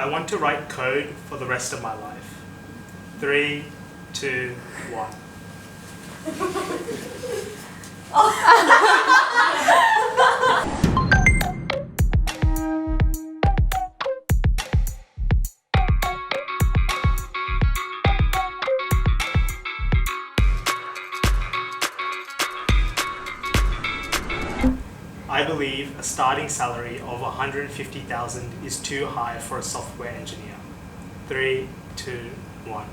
I want to write code for the rest of my life. 3, 2, 1. I believe a starting salary of $150,000 is too high for a software engineer. 3, 2, 1.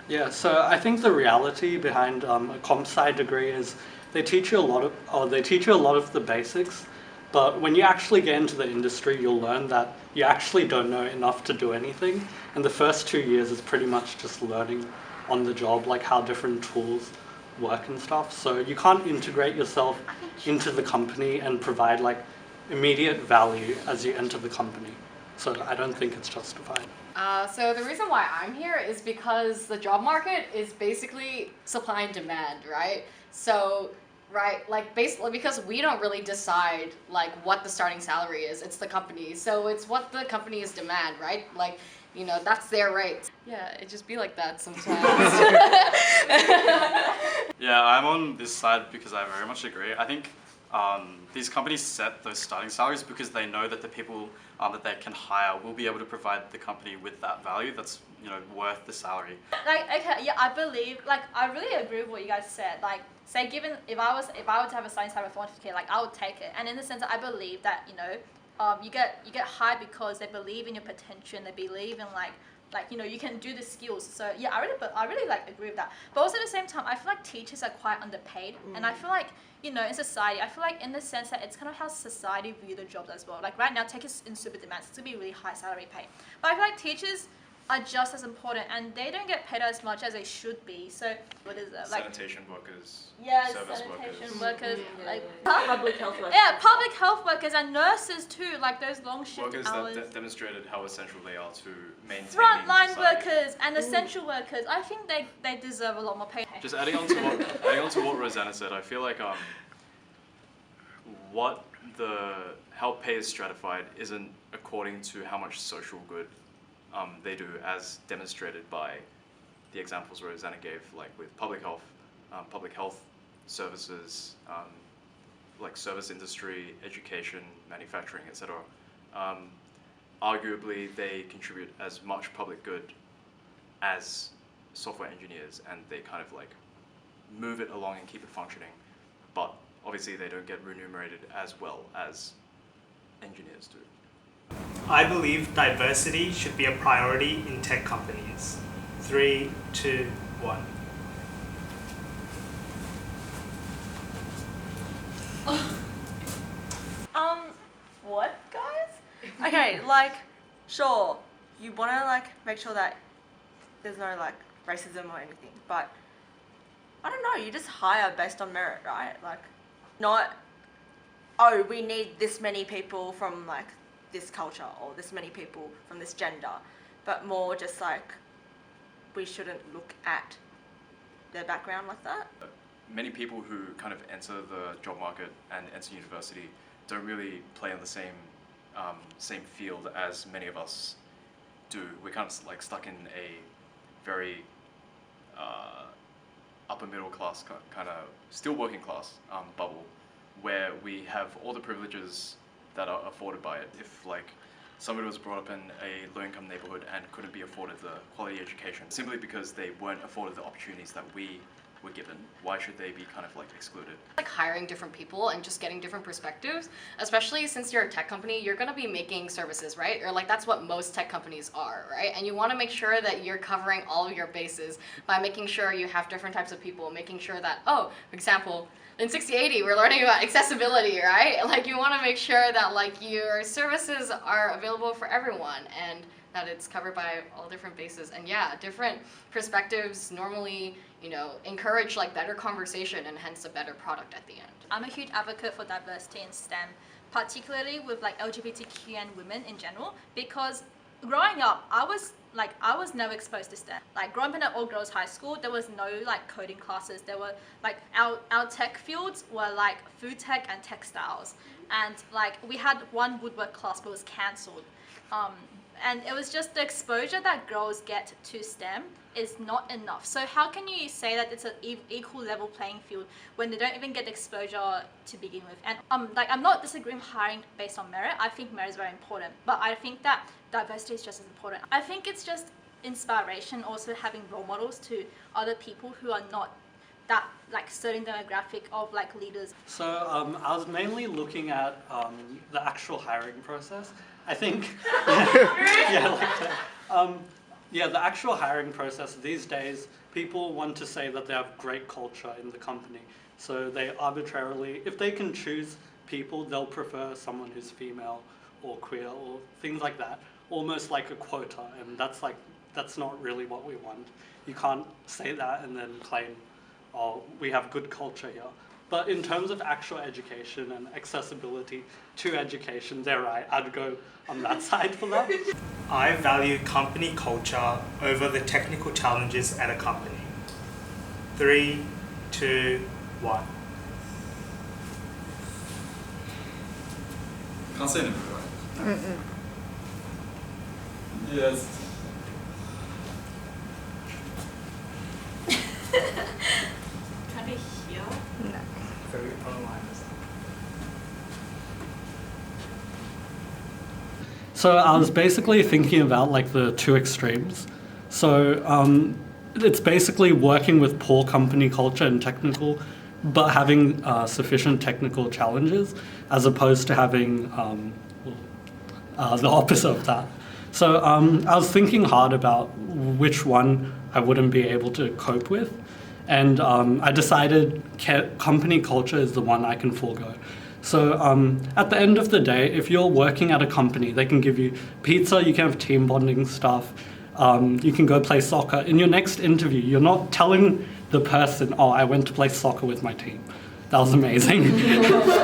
Yeah, so I think the reality behind a comp sci degree is they teach you a lot of the basics, but when you actually get into the industry, you'll learn that you actually don't know enough to do anything. And the first 2 years is pretty much just learning on the job, like how different tools work and stuff. So you can't integrate yourself into the company and provide like immediate value as you enter the company. So I don't think it's justified. So the reason why I'm here is because the job market is basically supply and demand, right? So, right, like basically because we don't really decide like what the starting salary is, it's the company. So it's what the company's demand, right? Like, you know, that's their rate. Yeah, it just be like that sometimes. Yeah, I'm on this side because I very much agree. I think these companies set those starting salaries because they know that the people that they can hire will be able to provide the company with that value that's, you know, worth the salary. Like, okay, yeah, I believe, like, I really agree with what you guys said. Like, say, given if I were to have a starting salary of 450K, like, I would take it. And in the sense that I believe that, you know, you get hired because they believe in your potential and they believe in like you know, you can do the skills. So yeah, I really like agree with that. But also at the same time, I feel like teachers are quite underpaid, and I feel like, you know, in society, I feel like in the sense that it's kind of how society view the jobs as well. Like right now, tech is in super demand. It's gonna be really high salary pay, but I feel like teachers are just as important, and they don't get paid as much as they should be. So what is it? Like Sanitation workers, yeah, service sanitation workers, like Public health workers. yeah, public health workers and nurses too. Like those long shift workers hours. that demonstrated how essential they are to maintaining Frontline society. workers and essential workers. I think they deserve a lot more pay. Just adding on to what Rosanna said, I feel like how pay is stratified isn't according to how much social good they do, as demonstrated by the examples Rosanna gave, like with public health services, like service industry, education, manufacturing, etc. Arguably, they contribute as much public good as software engineers, and they kind of like move it along and keep it functioning. But obviously, they don't get remunerated as well as engineers do. I believe diversity should be a priority in tech companies. 3, 2, 1. What, guys? Okay, like, sure, you want to like make sure that there's no like racism or anything, but I don't know, you just hire based on merit, right? Like, not, oh, we need this many people from like this culture or this many people from this gender, but more just like we shouldn't look at their background like that. Many people who kind of enter the job market and enter university don't really play on the same field as many of us do. We're kind of like stuck in a very upper middle class, kind of still working class bubble, where we have all the privileges that are afforded by it. If like somebody was brought up in a low-income neighborhood and couldn't be afforded the quality education simply because they weren't afforded the opportunities that we were given, why should they be kind of like excluded? Like hiring different people and just getting different perspectives, especially since you're a tech company, you're gonna be making services, right? Or like that's what most tech companies are, right? And you wanna make sure that you're covering all of your bases by making sure you have different types of people, making sure that, oh, for example, in 6080, we're learning about accessibility, right? Like you wanna make sure that like your services are available for everyone and that it's covered by all different bases. And yeah, different perspectives normally, you know, encourage like better conversation and hence a better product at the end. I'm a huge advocate for diversity in STEM, particularly with like LGBTQ and women in general, because growing up, I was I was never exposed to STEM. Like growing up in an all-girls high school, there was no like coding classes. There were like our tech fields were like food tech and textiles, and like we had one woodwork class but it was cancelled. And it was just the exposure that girls get to STEM is not enough. So how can you say that it's an equal level playing field when they don't even get exposure to begin with? And I'm not disagreeing hiring based on merit. I think merit is very important, but I think that diversity is just as important. I think it's just inspiration, also having role models to other people who are not that like certain demographic of like leaders. So I was mainly looking at the actual hiring process. I think, the actual hiring process these days, people want to say that they have great culture in the company. So they arbitrarily, if they can choose people, they'll prefer someone who's female or queer or things like that, almost like a quota. And that's not really what we want. You can't say that and then claim, oh, we have good culture here. But in terms of actual education and accessibility to education, they're right. I'd go on that side for that. I value company culture over the technical challenges at a company. 3, 2, 1. Can't say anything, right? Yes. Can we hear? No. Very online. So I was basically thinking about like the two extremes. So it's basically working with poor company culture and technical, but having sufficient technical challenges, as opposed to having the opposite of that. So I was thinking hard about which one I wouldn't be able to cope with, and I decided company culture is the one I can forego. So at the end of the day, if you're working at a company, they can give you pizza, you can have team bonding stuff, you can go play soccer. In your next interview, you're not telling the person, oh, I went to play soccer with my team. That was amazing.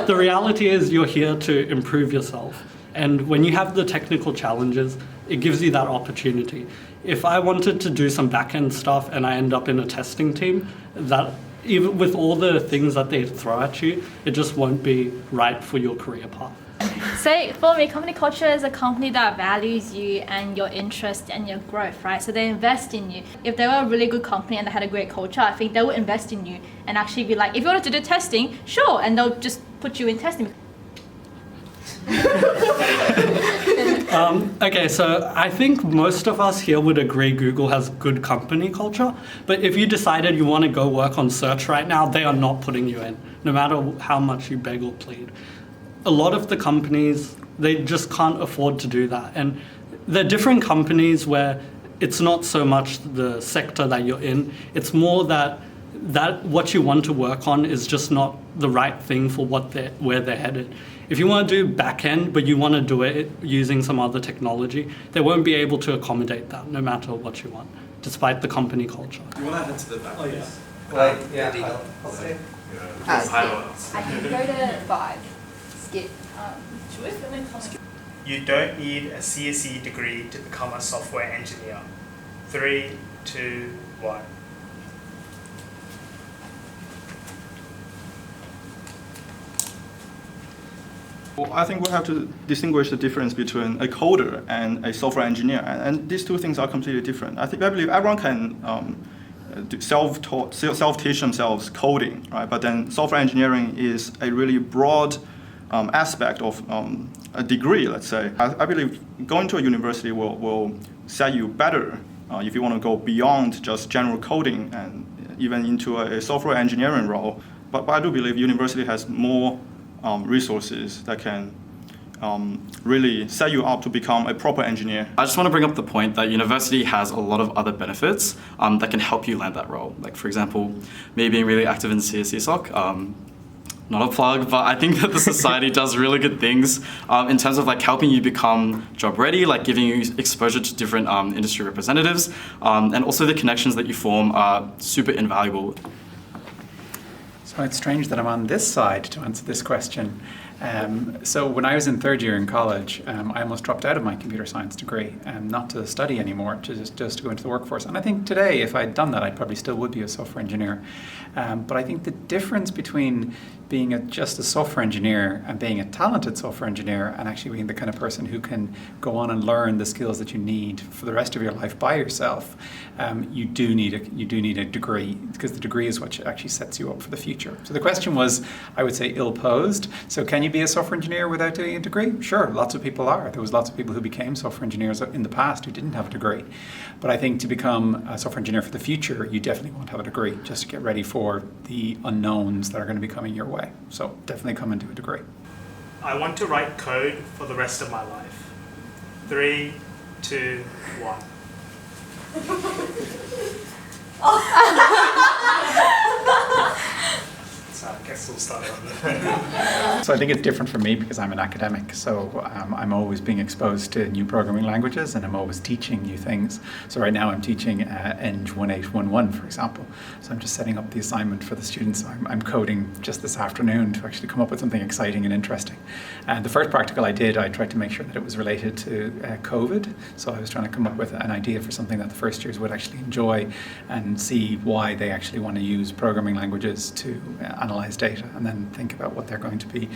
The reality is you're here to improve yourself. And when you have the technical challenges, it gives you that opportunity. If I wanted to do some back-end stuff and I end up in a testing team, that even with all the things that they throw at you, it just won't be right for your career path. So for me, company culture is a company that values you and your interest and your growth, right? So they invest in you. If they were a really good company and they had a great culture, I think they would invest in you and actually be like, if you wanted to do testing, sure, and they'll just put you in testing. Okay, so I think most of us here would agree Google has good company culture, but if you decided you want to go work on search right now, they are not putting you in, no matter how much you beg or plead. A lot of the companies, they just can't afford to do that. And there are different companies where it's not so much the sector that you're in, it's more that what you want to work on is just not the right thing for where they're headed. If you want to do back-end, but you want to do it using some other technology, they won't be able to accommodate that, no matter what you want, despite the company culture. Do you want to head to the back? Oh, yeah. I can go to 5. Skip. Should we fill in comments? You don't need a CSE degree to become a software engineer. 3, 2, 1. Well, I think we have to distinguish the difference between a coder and a software engineer, and these two things are completely different. I believe everyone can self-teach themselves coding, right? But then software engineering is a really broad aspect of a degree, let's say. I believe going to a university will set you better if you want to go beyond just general coding and even into a software engineering role. But I do believe university has more resources that can really set you up to become a proper engineer. I just want to bring up the point that university has a lot of other benefits that can help you land that role. Like, for example, maybe being really active in CSE SOC. Not a plug, but I think that the society does really good things in terms of like helping you become job ready, like giving you exposure to different industry representatives, and also the connections that you form are super invaluable. So it's strange that I'm on this side to answer this question. So when I was in third year in college, I almost dropped out of my computer science degree, not to study anymore, just to go into the workforce. And I think today, if I'd done that, I probably still would be a software engineer. But I think the difference between being just a software engineer and being a talented software engineer and actually being the kind of person who can go on and learn the skills that you need for the rest of your life by yourself, you do need a degree, because the degree is what actually sets you up for the future. So the question was, I would say, ill-posed. So can you be a software engineer without doing a degree? Sure, lots of people are. There was lots of people who became software engineers in the past who didn't have a degree. But I think to become a software engineer for the future, you definitely want to have a degree just to get ready for the unknowns that are going to be coming your way. So definitely come and do a degree. I want to write code for the rest of my life. 3, 2, 1. So I guess we'll start on that. So I think it's different for me because I'm an academic. So I'm always being exposed to new programming languages and I'm always teaching new things. So right now I'm teaching Eng 1811, for example. So I'm just setting up the assignment for the students. I'm coding just this afternoon to actually come up with something exciting and interesting. And the first practical I did, I tried to make sure that it was related to COVID. So I was trying to come up with an idea for something that the first years would actually enjoy and see why they actually want to use programming languages to analyze data and then think about what they're going to be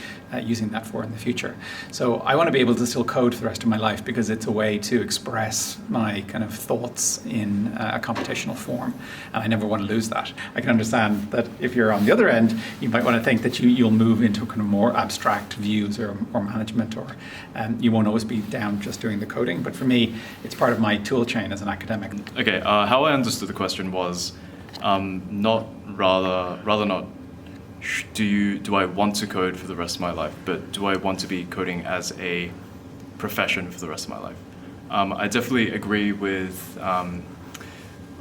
using that for in the future. So I want to be able to still code for the rest of my life because it's a way to express my kind of thoughts in a computational form, and I never want to lose that. I can understand that if you're on the other end, you might want to think that you'll move into kind of more abstract views or management, or you won't always be down just doing the coding. But for me, it's part of my tool chain as an academic. Okay, how I understood the question was not do I want to code for the rest of my life, but do I want to be coding as a profession for the rest of my life? I definitely agree with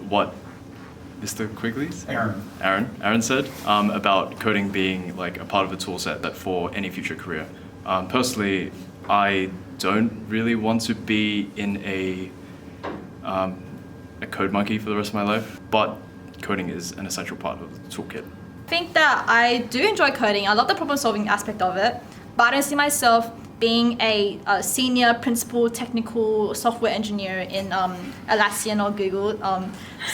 what Mr. Quigley's? Aaron said about coding being like a part of a tool set that for any future career. Personally, I don't really want to be in a code monkey for the rest of my life, but coding is an essential part of the toolkit. I think that I do enjoy coding. I love the problem solving aspect of it, but I don't see myself being a senior principal technical software engineer in Atlassian or Google.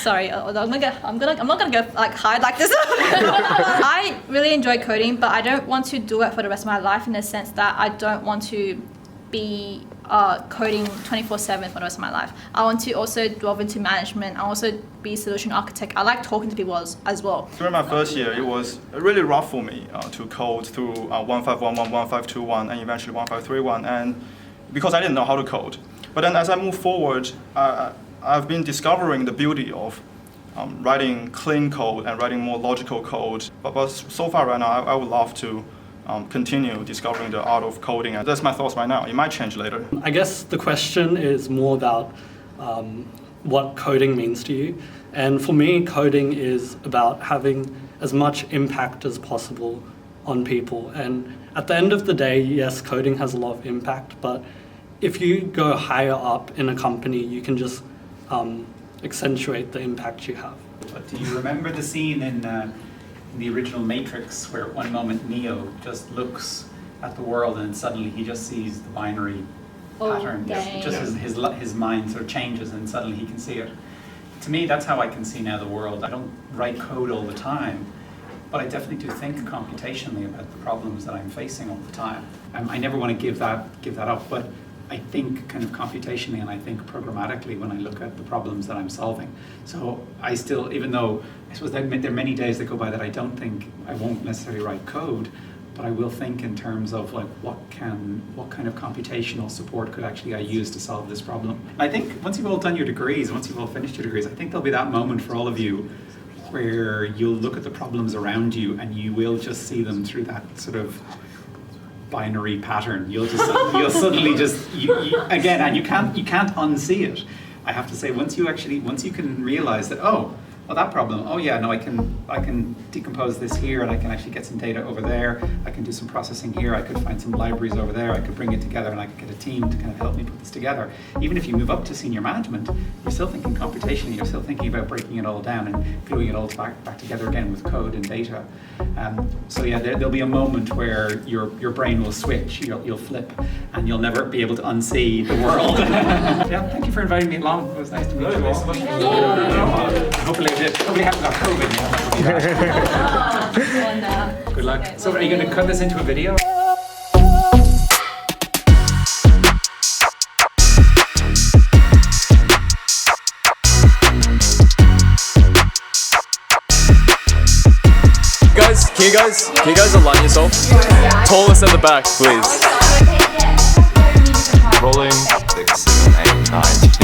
Sorry, I'm not gonna go like hide like this. I really enjoy coding, but I don't want to do it for the rest of my life in the sense that I don't want to be coding 24/7 for the rest of my life. I want to also delve into management. I also be a solution architect. I like talking to people as well. During my first year, it was really rough for me to code through 1511, 1521, and eventually 1531, and because I didn't know how to code. But then as I move forward, I've been discovering the beauty of writing clean code and writing more logical code. But so far right now, I would love to continue discovering the art of coding. And that's my thoughts right now. It might change later. I guess the question is more about what coding means to you. And for me, coding is about having as much impact as possible on people. And at the end of the day, yes, coding has a lot of impact, but if you go higher up in a company, you can just accentuate the impact you have. But do you remember the scene in the original Matrix where at one moment Neo just looks at the world and suddenly he just sees the binary pattern? Dang. Just his mind sort of changes and suddenly he can see it. To me, that's how I can see now the world. I don't write code all the time, but I definitely do think computationally about the problems that I'm facing all the time. I never want to give that up, but I think kind of computationally and I think programmatically when I look at the problems that I'm solving. So I still, even though I suppose there are many days that go by that I won't necessarily write code, but I will think in terms of like what kind of computational support could actually I use to solve this problem. I think once you've all done your degrees, once you've all finished your degrees, I think there'll be that moment for all of you where you'll look at the problems around you and you will just see them through that sort of binary pattern. You'll suddenly again, and you can't unsee it. I have to say, once you can realize that, oh, oh, that problem, oh yeah, no, I can decompose this here, and I can actually get some data over there. I can do some processing here. I could find some libraries over there. I could bring it together, and I could get a team to kind of help me put this together. Even if you move up to senior management, you're still thinking computationally. You're still thinking about breaking it all down and gluing it all back together again with code and data. So yeah, there'll be a moment where your brain will switch. You'll flip, and you'll never be able to unsee the world. Yeah, thank you for inviting me along. It was nice to meet you all. Hopefully I haven't got COVID. Good luck. So are you going to cut this into a video? Can you guys align yourself? Tallest at the back, please. Rolling 6, 7, 8, 9.